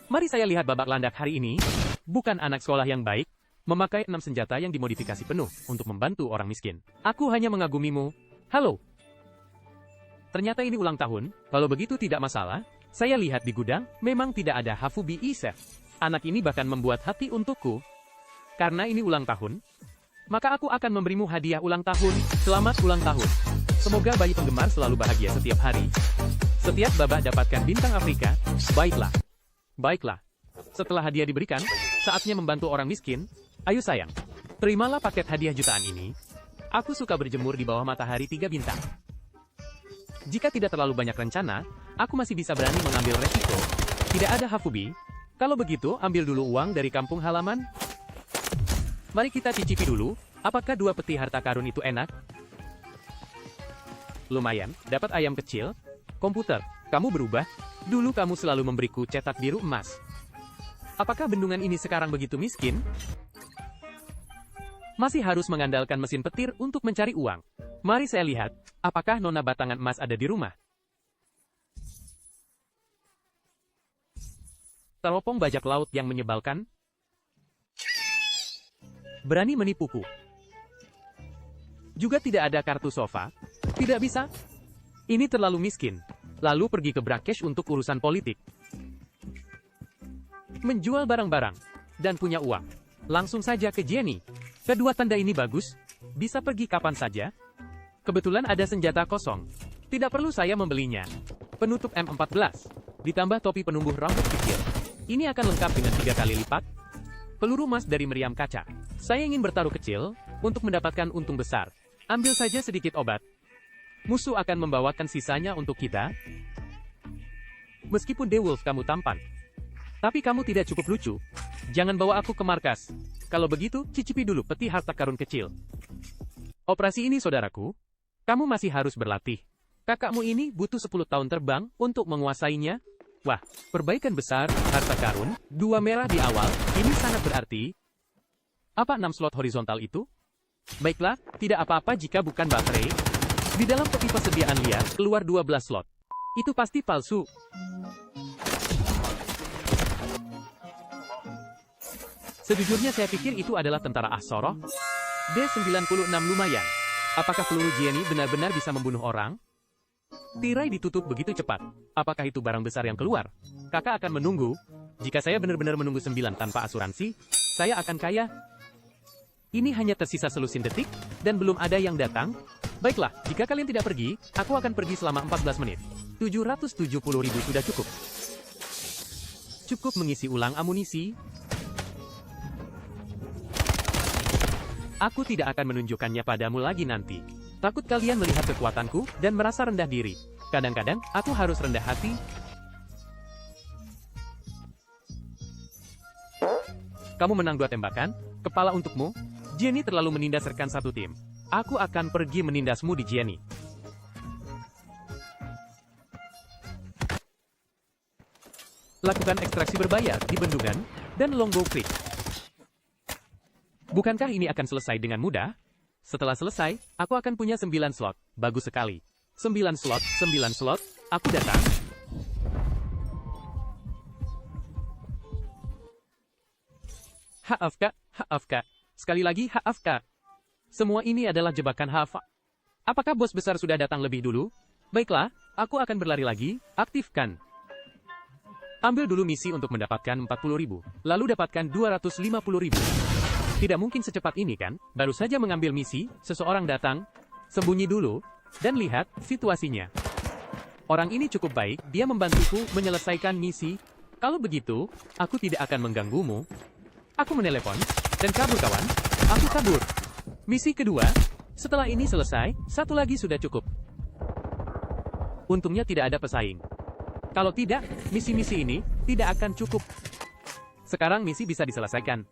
Mari saya lihat babak landak hari ini. Bukan anak sekolah yang baik, memakai 6 senjata yang dimodifikasi penuh untuk membantu orang miskin. Aku hanya mengagumimu. Halo. Ternyata ini ulang tahun, kalau begitu tidak masalah. Saya lihat di gudang, memang tidak ada Hafubi Isef. Anak ini bahkan membuat hati untukku. Karena ini ulang tahun, maka aku akan memberimu hadiah ulang tahun. Selamat ulang tahun. Semoga bayi penggemar selalu bahagia setiap hari. Setiap babak dapatkan bintang Afrika. Baiklah. Baiklah. Setelah hadiah diberikan, saatnya membantu orang miskin. Ayo sayang, terimalah paket hadiah jutaan ini. Aku suka berjemur di bawah matahari 3 bintang. Jika tidak terlalu banyak rencana, aku masih bisa berani mengambil resiko. Tidak ada Hafubi. Kalau begitu, ambil dulu uang dari kampung halaman. Mari kita cicipi dulu, apakah 2 peti harta karun itu enak? Lumayan, dapat ayam kecil. Komputer, kamu berubah. Dulu kamu selalu memberiku cetak biru emas. Apakah bendungan ini sekarang begitu miskin? Masih harus mengandalkan mesin petir untuk mencari uang. Mari saya lihat, apakah nona batangan emas ada di rumah? Teropong bajak laut yang menyebalkan. Berani menipuku. Juga tidak ada kartu sofa. Tidak bisa. Ini terlalu miskin. Lalu pergi ke Brakesh untuk urusan politik. Menjual barang-barang. Dan punya uang. Langsung saja ke Jenny. Kedua tanda ini bagus. Bisa pergi kapan saja. Kebetulan ada senjata kosong. Tidak perlu saya membelinya. Penutup M14. Ditambah topi penumbuh rambut kecil. Ini akan lengkap dengan 3 kali lipat. Peluru emas dari meriam kaca. Saya ingin bertaruh kecil, untuk mendapatkan untung besar. Ambil saja sedikit obat. Musuh akan membawakan sisanya untuk kita. Meskipun Dewolf kamu tampan. Tapi kamu tidak cukup lucu. Jangan bawa aku ke markas. Kalau begitu, cicipi dulu peti harta karun kecil. Operasi ini saudaraku. Kamu masih harus berlatih. Kakakmu ini butuh 10 tahun terbang untuk menguasainya. Wah, perbaikan besar, harta karun, 2 merah di awal, ini sangat berarti. Apa 6 slot horizontal itu? Baiklah, tidak apa-apa jika bukan baterai. Di dalam peti persediaan liar, keluar 12 slot. Itu pasti palsu. Sejujurnya saya pikir itu adalah tentara Ahsoroh. D96 lumayan. Apakah peluru Jenny benar-benar bisa membunuh orang? Tirai ditutup begitu cepat. Apakah itu barang besar yang keluar? Kakak akan menunggu. Jika saya benar-benar menunggu 9 tanpa asuransi, saya akan kaya. Ini hanya tersisa selusin detik, dan belum ada yang datang. Baiklah, jika kalian tidak pergi, aku akan pergi selama 14 menit. 770.000 sudah cukup. Cukup mengisi ulang amunisi. Aku tidak akan menunjukkannya padamu lagi nanti. Takut kalian melihat kekuatanku dan merasa rendah diri. Kadang-kadang, aku harus rendah hati. Kamu menang 2 tembakan, kepala untukmu. Jenny terlalu menindas rekan satu tim. Aku akan pergi menindasmu di Jenny. Lakukan ekstraksi berbayar di bendungan dan Longbow Creek. Bukankah ini akan selesai dengan mudah? Setelah selesai, aku akan punya 9 slot. Bagus sekali. 9 slot, 9 slot. Aku datang. Haafka. Sekali lagi haafka. Semua ini adalah jebakan haafka. Apakah bos besar sudah datang lebih dulu? Baiklah, aku akan berlari lagi. Aktifkan. Ambil dulu misi untuk mendapatkan 40.000. Lalu dapatkan 250.000. Tidak mungkin secepat ini kan? Baru saja mengambil misi, seseorang datang, sembunyi dulu, dan lihat situasinya. Orang ini cukup baik, dia membantuku menyelesaikan misi. Kalau begitu, aku tidak akan mengganggumu. Aku menelepon, dan kabur kawan. Aku kabur. Misi kedua, setelah ini selesai, satu lagi sudah cukup. Untungnya tidak ada pesaing. Kalau tidak, misi-misi ini tidak akan cukup. Sekarang misi bisa diselesaikan.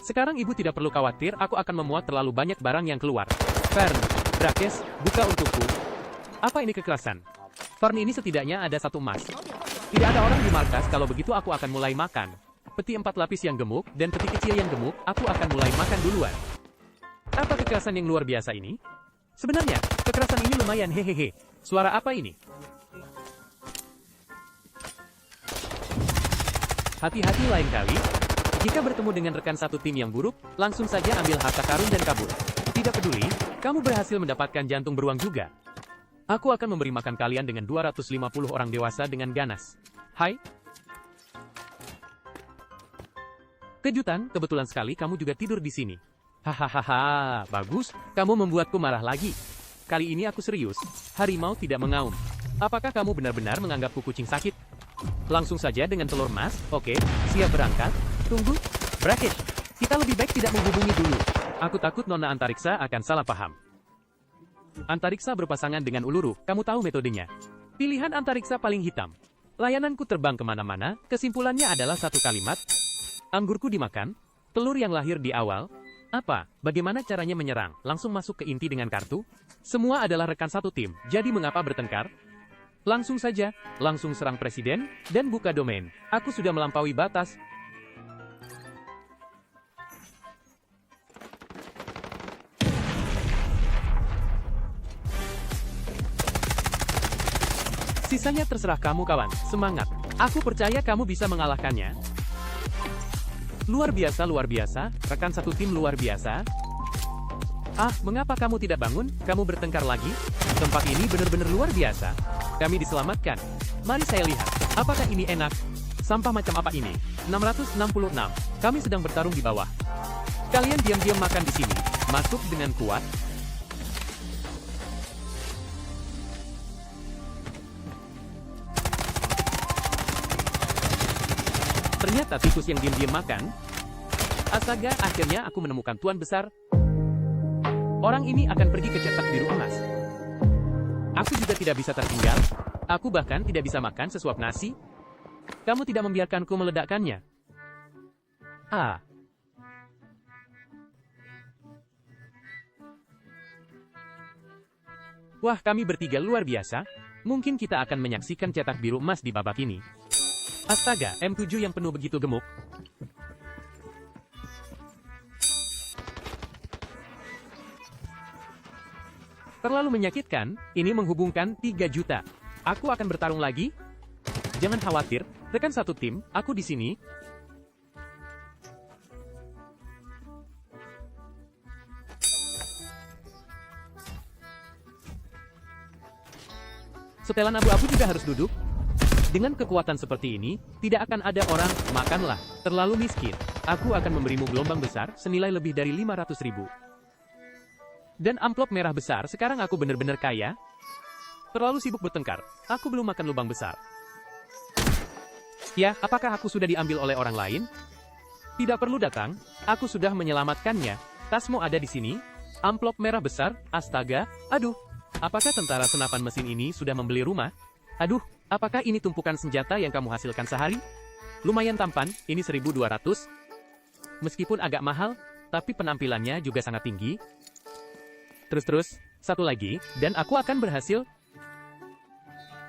Sekarang ibu tidak perlu khawatir, aku akan memuat terlalu banyak barang yang keluar. Fern, Brakesh, buka untukku. Apa ini kekerasan? Fern ini setidaknya ada 1 emas. Tidak ada orang di markas, kalau begitu aku akan mulai makan. Peti 4 lapis yang gemuk, dan peti kecil yang gemuk, aku akan mulai makan duluan. Apa kekerasan yang luar biasa ini? Sebenarnya, kekerasan ini lumayan hehehe. Suara apa ini? Hati-hati lain kali. Jika bertemu dengan rekan satu tim yang buruk, langsung saja ambil harta karun dan kabur. Tidak peduli, kamu berhasil mendapatkan jantung beruang juga. Aku akan memberi makan kalian dengan 250 orang dewasa dengan ganas. Hai. Kejutan, kebetulan sekali kamu juga tidur di sini. Hahaha, bagus, kamu membuatku marah lagi. Kali ini aku serius, harimau tidak mengaum. Apakah kamu benar-benar menganggapku kucing sakit? Langsung saja dengan telur emas, oke, siap berangkat. Tunggu, Brackish, kita lebih baik tidak menghubungi dulu. Aku takut Nona Antariksa akan salah paham. Antariksa berpasangan dengan Uluru, kamu tahu metodenya. Pilihan Antariksa paling hitam. Layananku terbang kemana-mana, kesimpulannya adalah satu kalimat. Anggurku dimakan, telur yang lahir di awal. Apa? Bagaimana caranya menyerang? Langsung masuk ke inti dengan kartu? Semua adalah rekan satu tim, jadi mengapa bertengkar? Langsung saja, langsung serang presiden, dan buka domain. Aku sudah melampaui batas. Sisanya terserah kamu kawan, semangat. Aku percaya kamu bisa mengalahkannya. Luar biasa, rekan satu tim luar biasa. Ah, mengapa kamu tidak bangun? Kamu bertengkar lagi? Tempat ini benar-benar luar biasa. Kami diselamatkan. Mari saya lihat. Apakah ini enak? Sampah macam apa ini? 666. Kami sedang bertarung di bawah. Kalian diam-diam makan di sini. Masuk dengan kuat. Ternyata tikus yang diam-diam makan. Astaga, akhirnya aku menemukan tuan besar. Orang ini akan pergi ke cetak biru emas. Aku juga tidak bisa tertinggal. Aku bahkan tidak bisa makan sesuap nasi. Kamu tidak membiarkanku meledakkannya. Ah. Wah, kami bertiga luar biasa. Mungkin kita akan menyaksikan cetak biru emas di babak ini. Astaga, M7 yang penuh begitu gemuk. Terlalu menyakitkan, ini menghubungkan 3 juta. Aku akan bertarung lagi. Jangan khawatir, rekan satu tim, aku di sini. Setelan abu-abu juga harus duduk. Dengan kekuatan seperti ini, tidak akan ada orang, makanlah, terlalu miskin. Aku akan memberimu gelombang besar, senilai lebih dari 500.000. Dan amplop merah besar, sekarang aku benar-benar kaya. Terlalu sibuk bertengkar, aku belum makan lubang besar. Ya, apakah aku sudah diambil oleh orang lain? Tidak perlu datang, aku sudah menyelamatkannya. Tasmu ada di sini. Amplop merah besar, astaga, aduh. Apakah tentara senapan mesin ini sudah membeli rumah? Aduh, apakah ini tumpukan senjata yang kamu hasilkan sehari? Lumayan tampan, ini 1.200. Meskipun agak mahal, tapi penampilannya juga sangat tinggi. Terus, satu lagi, dan aku akan berhasil.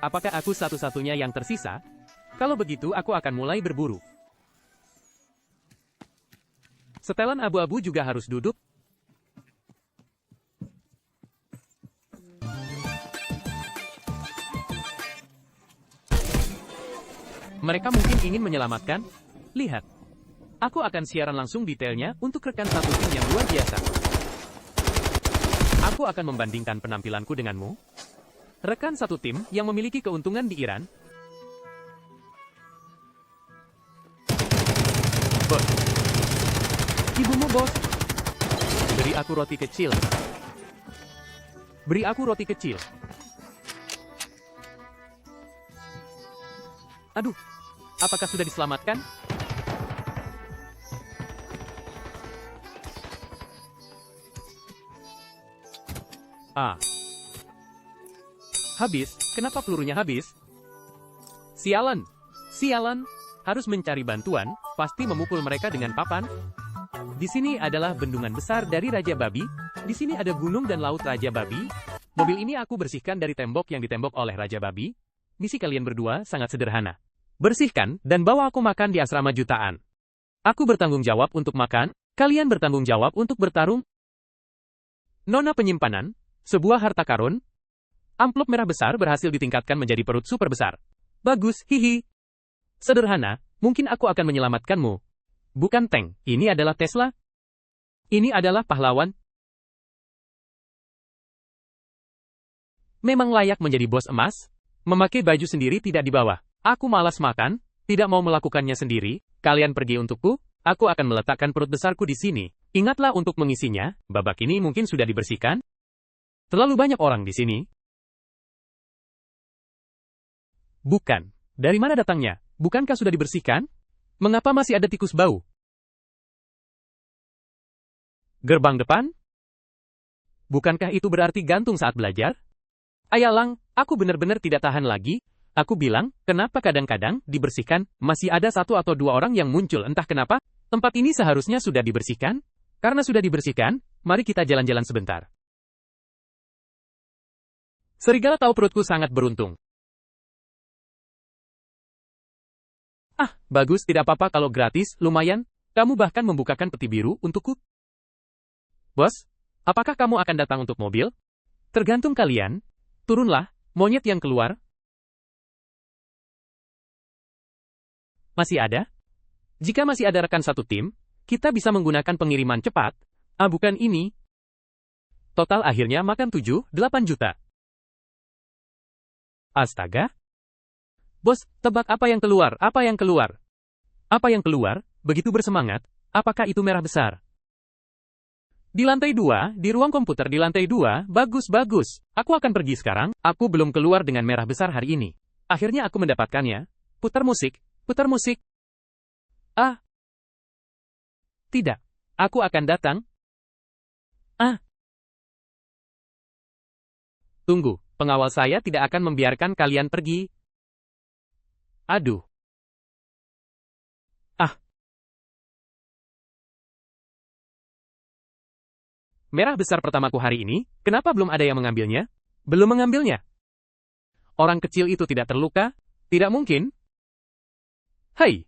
Apakah aku satu-satunya yang tersisa? Kalau begitu, aku akan mulai berburu. Setelan abu-abu juga harus duduk. Mereka mungkin ingin menyelamatkan. Lihat. Aku akan siaran langsung detailnya untuk rekan satu tim yang luar biasa. Aku akan membandingkan penampilanku denganmu. Rekan satu tim yang memiliki keuntungan di Iran. Bos. Ibumu, bos. Beri aku roti kecil. Beri aku roti kecil. Aduh, apakah sudah diselamatkan? Ah. Habis, kenapa pelurunya habis? Sialan. Sialan. Harus mencari bantuan, pasti memukul mereka dengan papan. Di sini adalah bendungan besar dari Raja Babi. Di sini ada gunung dan laut Raja Babi. Mobil ini aku bersihkan dari tembok yang ditembok oleh Raja Babi. Misi kalian berdua sangat sederhana. Bersihkan dan bawa aku makan di asrama jutaan. Aku bertanggung jawab untuk makan, kalian bertanggung jawab untuk bertarung. Nona penyimpanan. Sebuah harta karun. Amplop merah besar berhasil ditingkatkan menjadi perut super besar. Bagus, hihi. Sederhana, mungkin aku akan menyelamatkanmu. Bukan tank, ini adalah Tesla. Ini adalah pahlawan. Memang layak menjadi bos emas. Memakai baju sendiri tidak di bawah. Aku malas makan, tidak mau melakukannya sendiri. Kalian pergi untukku, aku akan meletakkan perut besarku di sini. Ingatlah untuk mengisinya, babak ini mungkin sudah dibersihkan. Terlalu banyak orang di sini. Bukan. Dari mana datangnya? Bukankah sudah dibersihkan? Mengapa masih ada tikus bau? Gerbang depan? Bukankah itu berarti gantung saat belajar? Ayalang, aku benar-benar tidak tahan lagi. Aku bilang, kenapa kadang-kadang dibersihkan, masih ada 1 atau 2 orang yang muncul entah kenapa? Tempat ini seharusnya sudah dibersihkan? Karena sudah dibersihkan, mari kita jalan-jalan sebentar. Serigala tahu perutku sangat beruntung. Ah, bagus, tidak apa-apa kalau gratis, lumayan. Kamu bahkan membukakan peti biru untukku. Bos, apakah kamu akan datang untuk mobil? Tergantung kalian. Turunlah, monyet yang keluar. Masih ada? Jika masih ada rekan satu tim, kita bisa menggunakan pengiriman cepat. Ah, bukan ini. Total akhirnya makan 7-8 juta. Astaga. Bos, tebak apa yang keluar? Apa yang keluar? Apa yang keluar? Begitu bersemangat. Apakah itu merah besar? Di lantai 2, di ruang komputer di lantai 2, bagus. Aku akan pergi sekarang, aku belum keluar dengan merah besar hari ini. Akhirnya aku mendapatkannya. Putar musik. Ah. Tidak. Aku akan datang. Ah. Tunggu, pengawal saya tidak akan membiarkan kalian pergi. Aduh. Ah. Merah besar pertamaku hari ini, kenapa belum ada yang mengambilnya? Belum mengambilnya. Orang kecil itu tidak terluka? Tidak mungkin. Hai.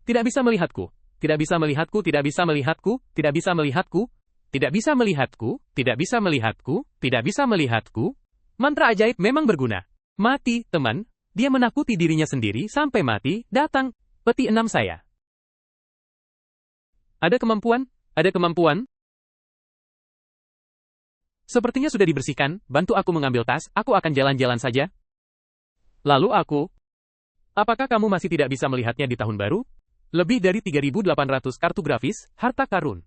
Tidak bisa melihatku. Tidak bisa melihatku, tidak bisa melihatku, tidak bisa melihatku, tidak bisa melihatku, tidak bisa melihatku, tidak bisa melihatku. Mantra ajaib memang berguna. Mati, teman. Dia menakuti dirinya sendiri sampai mati, datang. Peti 6 saya. Ada kemampuan? Ada kemampuan? Sepertinya sudah dibersihkan, bantu aku mengambil tas, aku akan jalan-jalan saja. Lalu aku. Apakah kamu masih tidak bisa melihatnya di tahun baru? Lebih dari 3.800 kartu grafis, harta karun.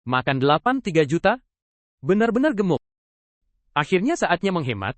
Makan 83 juta? Benar-benar gemuk. Akhirnya saatnya menghemat,